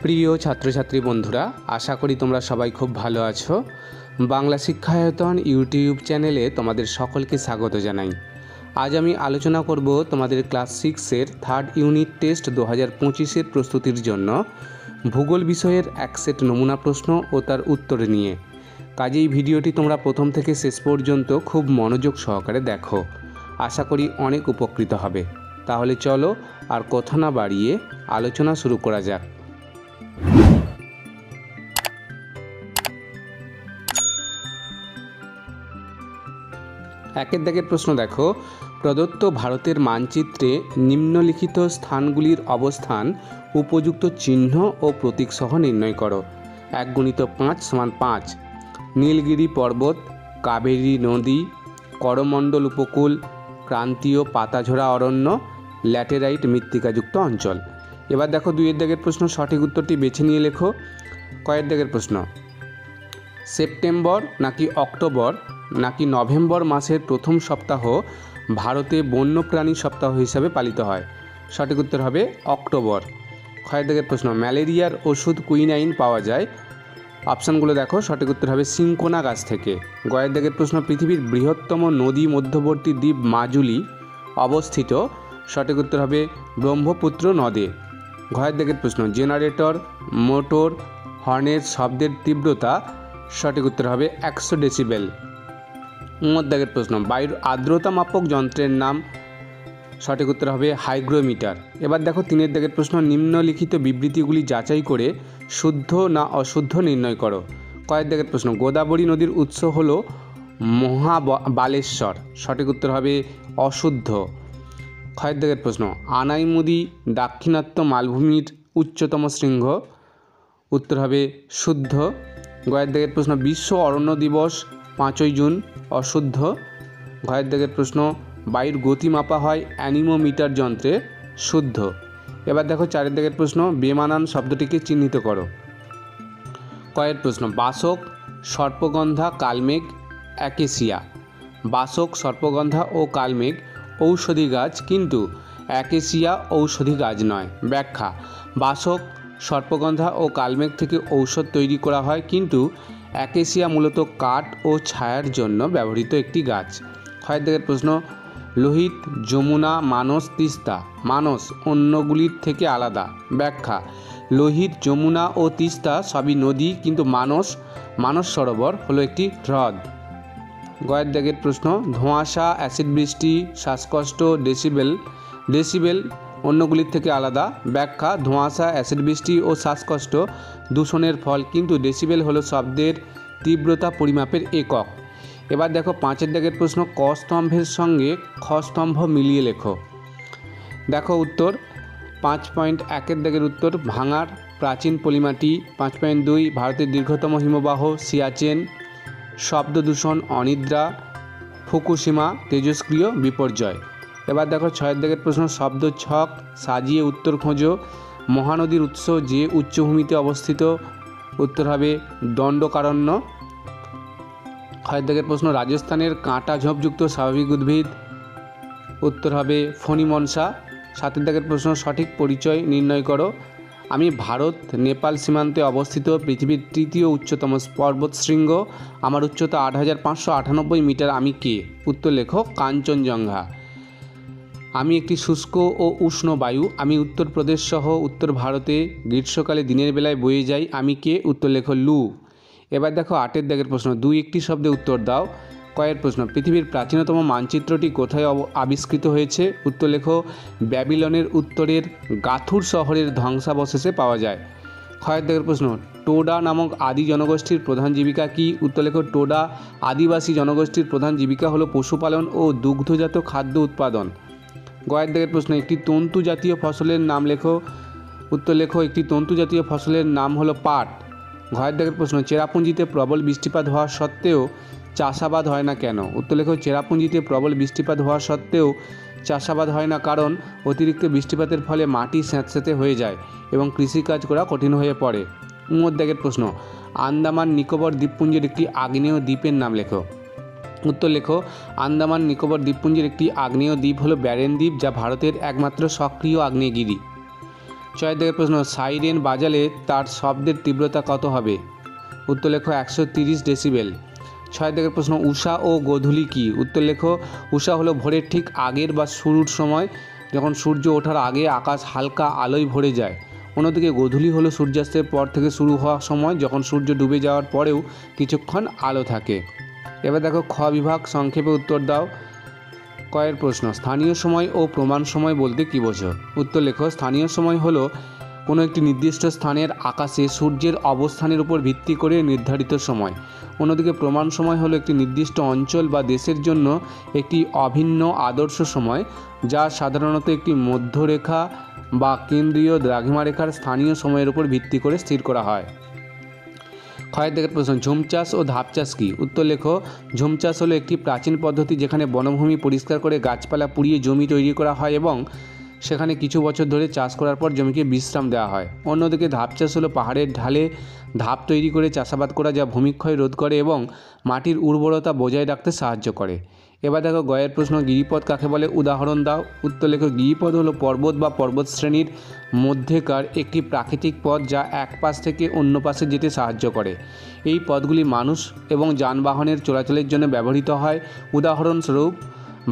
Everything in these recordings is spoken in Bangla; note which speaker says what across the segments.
Speaker 1: প্রিয় ছাত্রছাত্রী বন্ধুরা, আশা করি তোমরা সবাই খুব ভালো আছো। বাংলা শিক্ষায়তন ইউটিউব চ্যানেলে তোমাদের সকলকে স্বাগত জানাই। আজ আমি আলোচনা করব তোমাদের ক্লাস 6-এর থার্ড ইউনিট টেস্ট 2025-এর প্রস্তুতির জন্য ভূগোল বিষয়ের এক সেট নমুনা প্রশ্ন ও তার উত্তর নিয়ে। কাজেই ভিডিওটি তোমরা প্রথম থেকে শেষ পর্যন্ত খুব মনোযোগ সহকারে দেখো। আশা করি অনেক উপকৃত হবে। তাহলে চলো আর কথা না বাড়িয়ে আলোচনা শুরু করা যাক। একের দাগের প্রশ্ন দেখো, প্রদত্ত ভারতের মানচিত্রে নিম্নলিখিত স্থানগুলির অবস্থান উপযুক্ত চিহ্ন ও প্রতীক সহ নির্ণয় করো। 1x5 = 5। নীলগিরি পর্বত, কাবেরী নদী, করমণ্ডল উপকূল, ক্রান্তীয় পাতাঝরা অরণ্য, ল্যাটেরাইট মৃত্তিকাযুক্ত অঞ্চল। এবার দেখো 2-এর দাগের প্রশ্ন, সঠিক উত্তরটি বেছে নিয়ে লেখো। কয়ের দাগের প্রশ্ন, সেপ্টেম্বর নাকি অক্টোবর নাকি নভেম্বর মাসের প্রথম সপ্তাহ ভারতে বন্যপ্রাণী সপ্তাহ হিসাবে পালিত হয়? সঠিক উত্তর হবে অক্টোবর। ক্ষয়ের দাগের প্রশ্ন, ম্যালেরিয়ার ওষুধ কুইনাইন পাওয়া যায়? অপশানগুলো দেখো, সঠিক উত্তর হবে সিনকোনা গাছ থেকে। গয়ের দাগের প্রশ্ন, পৃথিবীর বৃহত্তম নদী মধ্যবর্তী দ্বীপ মাজুলি অবস্থিত? সঠিক উত্তর হবে ব্রহ্মপুত্র নদে। ঘয়ের দাগের প্রশ্ন, জেনারেটর, মোটর, হর্নের শব্দের তীব্রতা? সঠিক উত্তর হবে 100 ডেসিবেল। দাগের প্রশ্ন, বায়ুর আর্দ্রতা মাপক যন্ত্রের নাম? সঠিক উত্তর হবে হাইগ্রোমিটার। এবার দেখো 3-এর দাগের প্রশ্ন, নিম্নলিখিত বিবৃতিগুলি যাচাই করে শুদ্ধ না অশুদ্ধ নির্ণয় করো। কয়ের দাগের প্রশ্ন, গোদাবরী নদীর উৎস হল মহাবালেশ্বর? সঠিক উত্তর হবে অশুদ্ধ। ক্ষয়ের দাগের প্রশ্ন, আনাইমুদি দাক্ষিণাত্য মালভূমির উচ্চতম শৃঙ্গ? উত্তর হবে শুদ্ধ। গয়ের দাগের প্রশ্ন, বিশ্ব অরণ্য দিবস 5ই জুন? অশুদ্ধ। ঘয়ের দাগের প্রশ্ন, বায়ুর গতি মাপা হয় অ্যানিমোমিটার যন্ত্রে? শুদ্ধ। এবার দেখো 4-এর দাগের প্রশ্ন, বেমানান শব্দটিকে চিহ্নিত করো। কয়ের প্রশ্ন, বাসক, সর্পগন্ধা, কালমেঘ, অ্যাকেসিয়া। বাসক, সর্পগন্ধা ও কালমেঘ ঔষধি গাছ, কিন্তু অ্যাকেসিয়া ঔষধি গাছ নয়। ব্যাখ্যা, বাসক, সর্পগন্ধা ও কালমেঘ থেকে ঔষধ তৈরি করা হয়, কিন্তু অ্যাকেসিয়া মূলত কাঠ ও ছায়ার জন্য ব্যবহৃত একটি গাছ। ক্ষয়ের দাগের প্রশ্ন, লোহিত, যমুনা, মানস, তিস্তা। মানস অন্যগুলির থেকে আলাদা। ব্যাখ্যা, লোহিত, যমুনা ও তিস্তা সবই নদী, কিন্তু মানস সরোবর হলো একটি হ্রদ। গয়ের দাগের প্রশ্ন, ধোঁয়াশা, অ্যাসিড বৃষ্টি, শ্বাসকষ্ট, ডেসিবেল অন্যগুলির থেকে আলাদা। ব্যাখ্যা, ধোঁয়াশা, অ্যাসিড বৃষ্টি ও শ্বাসকষ্ট দূষণের ফল, কিন্তু ডেসিবেল হলো শব্দের তীব্রতা পরিমাপের একক। এবার দেখো 5-এর দাগের প্রশ্ন, ক স্তম্ভের সঙ্গে খ স্তম্ভ মিলিয়ে লেখো। দেখো উত্তর, 5.1-এর দাগের উত্তর, ভাঙার প্রাচীন পলিমাটি। 5.2, ভারতের দীর্ঘতম হিমবাহ সিয়াচেন। শব্দ দূষণ, অনিদ্রা, ফুকুশিমা, তেজস্ক্রিয় বিপর্যয়। এবার দেখো 6-এর দাগের প্রশ্ন, শব্দ ছক সাজিয়ে উত্তর খোঁজো। মহানদীর উৎস যে উচ্চভূমিতে অবস্থিত? উত্তর হবে দণ্ডকারণ্য। ক্ষয়ের দাগের প্রশ্ন, রাজস্থানের কাঁটা ঝোপযুক্ত স্বাভাবিক উদ্ভিদ? উত্তর হবে ফণিমনসা। 7-এর দাগের প্রশ্ন, সঠিক পরিচয় নির্ণয় করো। আমি ভারত নেপাল সীমান্তে অবস্থিত পৃথিবীর তৃতীয় উচ্চতম পর্বতশৃঙ্গ। আমার উচ্চতা 8598 মিটার। আমি কে? উত্তর লেখো কাঞ্চনজঙ্ঘা। আমি একটি শুষ্ক ও উষ্ণ বায়ু। আমি উত্তরপ্রদেশ সহ উত্তর ভারতে গ্রীষ্মকালে দিনের বেলায় বয়ে যাই। আমি কে? উত্তর লেখো লু। এবার দেখো 8-এর দাগের প্রশ্ন, 2-1টি শব্দে উত্তর দাও। কয়ের প্রশ্ন, পৃথিবীর প্রাচীনতম মানচিত্রটি কোথায় আবিষ্কৃত হয়েছে? উত্তর লেখো ব্যাবিলনের উত্তরের গাথুর শহরের ধ্বংসাবশেষে পাওয়া যায়। ক্ষয়ের দাগের প্রশ্ন, টোডা নামক আদি জনগোষ্ঠীর প্রধান জীবিকা কি? উত্তর লেখো টোডা আদিবাসী জনগোষ্ঠীর প্রধান জীবিকা হলো পশুপালন ও দুগ্ধজাত খাদ্য উৎপাদন। গয়ের দাগের প্রশ্ন, একটি তন্তু জাতীয় ফসলের নাম লেখো। উত্তর লেখো একটি তন্তু জাতীয় ফসলের নাম হলো পাট। ঘয়ের দাগের প্রশ্ন, চেরাপুঞ্জিতে প্রবল বৃষ্টিপাত হওয়া সত্ত্বেও চাষাবাদ হয় না কেন? উত্তর লেখো চেরাপুঞ্জিতে প্রবল বৃষ্টিপাত হওয়া সত্ত্বেও চাষাবাদ হয় না, কারণ অতিরিক্ত বৃষ্টিপাতের ফলে মাটি স্যাঁতস্যাঁতে হয়ে যায় এবং কৃষিকাজ করা কঠিন হয়ে পড়ে। দাগের প্রশ্ন, আন্দামান নিকোবর দ্বীপপুঞ্জের একটি আগ্নেয় দ্বীপের নাম লেখো। উত্তর লেখো আন্দামান নিকোবর দ্বীপপুঞ্জের একটি আগ্নেয় দ্বীপ হলো ব্যারেন দ্বীপ, যা ভারতের একমাত্র সক্রিয় আগ্নেয়গিরি। ছয়ের দাগের প্রশ্ন, সাইরেন বাজালে তার শব্দের তীব্রতা কত হবে? উত্তর লেখো 130 ডেসিবেল। ছয়ের দাগের প্রশ্ন, উষা ও গোধূলি কি? উত্তর লেখো উষা হলো ভোরের ঠিক আগের বা শুরুর সময়, যখন সূর্য ওঠার আগে আকাশ হালকা আলোয় ভরে যায়। অন্যদিকে গোধূলি হলো সূর্যাস্তের পর থেকে শুরু হওয়ার সময়, যখন সূর্য ডুবে যাওয়ার পরেও কিছুক্ষণ আলো থাকে। এবার দেখো খ বিভাগ, সংক্ষেপে উত্তর দাও। কয়ের প্রশ্ন, স্থানীয় সময় ও প্রমাণ সময় বলতে কী বোঝো? উত্তর লেখো স্থানীয় সময় হলো কোনো একটি নির্দিষ্ট স্থানের আকাশে সূর্যের অবস্থানের উপর ভিত্তি করে নির্ধারিত সময়। অন্যদিকে প্রমাণ সময় হলো একটি নির্দিষ্ট অঞ্চল বা দেশের জন্য একটি অভিন্ন আদর্শ সময়, যা সাধারণত একটি মধ্যরেখা বা কেন্দ্রীয় দ্রাঘিমারেখার স্থানীয় সময়ের উপর ভিত্তি করে স্থির করা হয়। ক্ষয়ের দাগের প্রশ্ন, ঝুম চাষ ও ধাপ চাষ কী? উত্তর লেখো ঝুম চাষ হলো একটি প্রাচীন পদ্ধতি যেখানে বনভূমি পরিষ্কার করে গাছপালা পুড়িয়ে জমি তৈরি করা হয় এবং সেখানে কিছু বছর ধরে চাষ করার পর জমিকে বিশ্রাম দেওয়া হয়। অন্যদিকে ধাপ চাষ হলো পাহাড়ের ঢালে ধাপ তৈরি করে চাষাবাদ করা, যা ভূমিক্ষয় রোধ করে এবং মাটির উর্বরতা বজায় রাখতে সাহায্য করে। এবার দেখো গয়ের প্রশ্ন, গিরিপথ কাকে বলে? উদাহরণ দাও। উত্তর লেখো গিরিপথ হলো পর্বত বা পর্বত শ্রেণীর মধ্যেকার একটি প্রাকৃতিক পথ, যা এক পাশ থেকে অন্য পাশে যেতে সাহায্য করে। এই পথগুলি মানুষ এবং যানবাহনের চলাচলের জন্য ব্যবহৃত হয়। উদাহরণস্বরূপ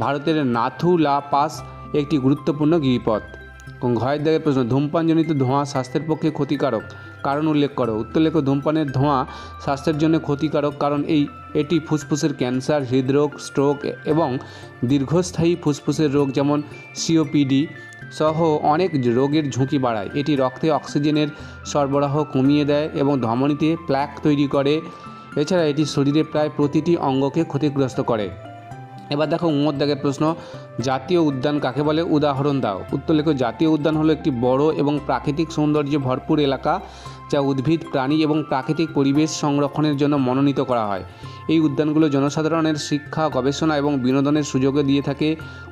Speaker 1: ভারতের নাথু লা পাস একটি গুরুত্বপূর্ণ গিরিপথ। ঘয়ের দাগের প্রশ্ন, ধূমপানজনিত ধোঁয়া স্বাস্থ্যের পক্ষে ক্ষতিকারক, কারণ উল্লেখ করো। উত্তর লেখো ধূমপানের ধোঁয়া স্বাস্থ্যের জন্য ক্ষতিকারক কারণ এটি ফুসফুসের ক্যান্সার, হৃদরোগ, স্ট্রোক এবং দীর্ঘস্থায়ী ফুসফুসের রোগ যেমন সিওপিডি সহ অনেক রোগের ঝুঁকি বাড়ায়। এটি রক্তে অক্সিজেনের সরবরাহ কমিয়ে দেয় এবং ধমনীতে প্ল্যাক তৈরি করে। এছাড়া এটি শরীরের প্রায় প্রতিটি অঙ্গকে ক্ষতিগ্রস্ত করে। এবার দেখো উমর দাগের প্রশ্ন, জাতীয় উদ্যান কাকে বলে? উদাহরণ দাও। উত্তর লেখো জাতীয় উদ্যান হলো একটি বড় এবং প্রাকৃতিক সৌন্দর্যে ভরপুর এলাকা, যা উদ্ভিদ, প্রাণী এবং প্রাকৃতিক পরিবেশ সংরক্ষণের জন্য মনোনীত করা হয়। এই উদ্যানগুলো জনসাধারণের শিক্ষা, গবেষণা এবং বিনোদনের সুযোগও দিয়ে থাকে।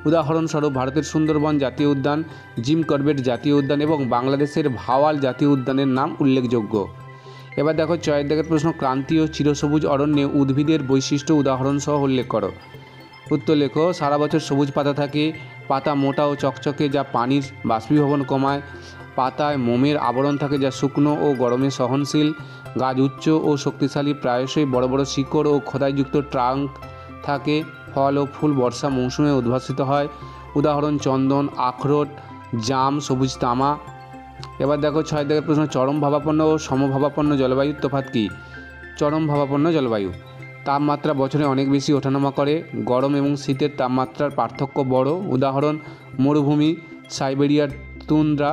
Speaker 1: উদাহরণস্বরূপ ভারতের সুন্দরবন জাতীয় উদ্যান, জিম করবেট জাতীয় উদ্যান এবং বাংলাদেশের ভাওয়াল জাতীয় উদ্যানের নাম উল্লেখযোগ্য। এবার দেখো ছয়ের দাগের প্রশ্ন, ক্রান্তীয় চিরসবুজ অরণ্যে উদ্ভিদের বৈশিষ্ট্য উদাহরণসহ উল্লেখ করো। উত্তর লেখো সারা বছর সবুজ পাতা থাকে, পাতা মোটা ও চকচকে যা পানির বাষ্পীভবন কমায়, পাতায় মোমের আবরণ থাকে যা শুকনো ও গরমে সহনশীল, গাছ উচ্চ ও শক্তিশালী, প্রায়শই বড় বড় শিকড় ও খোদাইযুক্ত ট্রাঙ্ক থাকে, ফল ও ফুল বর্ষা মৌসুমে উদ্ভাসিত হয়। উদাহরণ চন্দন, আখরোট, জাম, সবুজ তামা। এবার দেখো ছয় দাগের প্রশ্ন, চরম ভাবাপন্ন ও সমভাবাপন্ন জলবায়ুর তফাৎ কী? চরম ভাবাপন্ন জলবায়ু তাপমাত্রা বছরে অনেক বেশি ওঠানামা করে, গরম এবং শীতের তাপমাত্রার পার্থক্য বড়। উদাহরণ মরুভূমি, সাইবেরিয়ার তুন্দ্রা।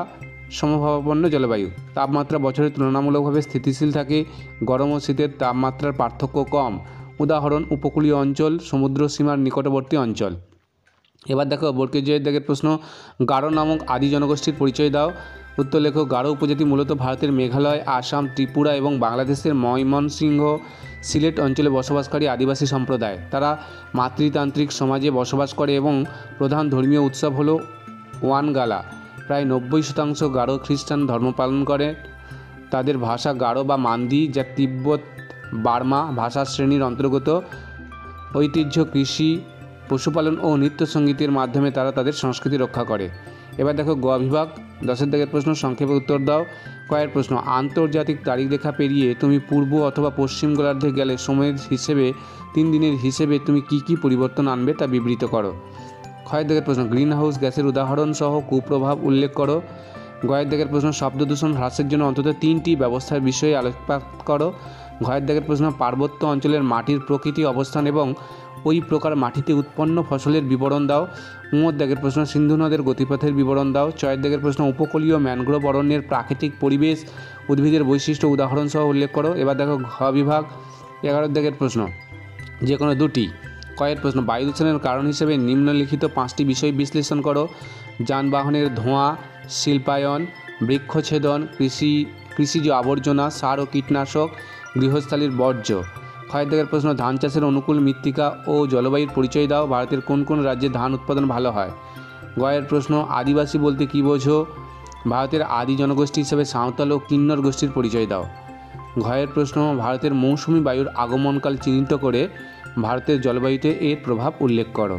Speaker 1: সমভাবাপন্ন জলবায়ু তাপমাত্রা বছরে তুলনামূলকভাবে স্থিতিশীল থাকে, গরম ও শীতের তাপমাত্রার পার্থক্য কম। উদাহরণ উপকূলীয় অঞ্চল, সমুদ্র সীমার নিকটবর্তী অঞ্চল। এবার দেখো বর্গের জয়ের দাগের প্রশ্ন, গারো নামক আদি জনগোষ্ঠীর পরিচয় দাও। উত্তর লেখো গারো উপজাতি মূলত ভারতের মেঘালয়, আসাম, ত্রিপুরা এবং বাংলাদেশের ময়মনসিংহ, সিলেট অঞ্চলে বসবাসকারী আদিবাসী সম্প্রদায়। তারা মাতৃতান্ত্রিক সমাজে বসবাস করে এবং প্রধান ধর্মীয় উৎসব হলো ওয়ানগালা। প্রায় 90% গারো খ্রিস্টান ধর্ম পালন করে। তাদের ভাষা গারো বা মান্দি, যা তিব্বত বার্মা ভাষা শ্রেণীর অন্তর্গত। ঐতিহ্য কৃষি, পশুপালন ও নৃত্যসঙ্গীতের মাধ্যমে তারা তাদের সংস্কৃতি রক্ষা করে। এবার দেখো গ বিভাগ 10 দাগের প্রশ্ন, সংক্ষেপে উত্তর দাও। কয়ের প্রশ্ন, আন্তর্জাতিক তারিখ রেখা পেরিয়ে তুমি পূর্ব অথবা পশ্চিম গোলার্ধে গেলে সময়ের হিসেবে 3 দিনের হিসেবে তুমি কি কি পরিবর্তন আনবে তা বিবৃত করো। ক্ষয়ের দাগের প্রশ্ন, গ্রিন হাউস গ্যাসের উদাহরণ সহ কুপ্রভাব উল্লেখ করো। গয়ের দাগের প্রশ্ন, শব্দ দূষণ হ্রাসের জন্য অন্তত 3টি ব্যবস্থার বিষয়ে আলোকপাত করো। ঘয়ের দাগের প্রশ্ন, পার্বত্য অঞ্চলের মাটির প্রকৃতি, অবস্থান এবং ওই প্রকার মাটিতে উৎপন্ন ফসলের বিবরণ দাও। উমর দাগের প্রশ্ন, সিন্ধু নদের গতিপথের বিবরণ দাও। চয়ের দাগের প্রশ্ন, উপকূলীয় ম্যানগ্রোভ অরণ্যের প্রাকৃতিক পরিবেশ, উদ্ভিদের বৈশিষ্ট্য উদাহরণ সহ উল্লেখ করো। এবার দেখো ঘ বিভাগ 11 দাগের প্রশ্ন, যে কোনো দুটি। কয়ের প্রশ্ন, বায়ু দূষণের কারণ হিসেবে নিম্নলিখিত 5টি বিষয় বিশ্লেষণ করো। যানবাহনের ধোঁয়া, শিল্পায়ন, বৃক্ষছেদন, কৃষিজ আবর্জনা, সার ও কীটনাশক, গৃহস্থালির বর্জ্য। ক্ষয়ের দাগের প্রশ্ন, ধান চাষের অনুকূল মৃত্তিকা ও জলবায়ুর পরিচয় দাও। ভারতের কোন কোন রাজ্যে ধান উৎপাদন ভালো হয়? গয়ের প্রশ্ন, আদিবাসী বলতে কী বোঝো? ভারতের আদি জনগোষ্ঠী হিসেবে সাঁওতাল ও কিন্নর গোষ্ঠীর পরিচয় দাও। ঘয়ের প্রশ্ন, ভারতের মৌসুমি বায়ুর আগমনকাল চিহ্নিত করে ভারতের জলবায়ুতে এর প্রভাব উল্লেখ করো।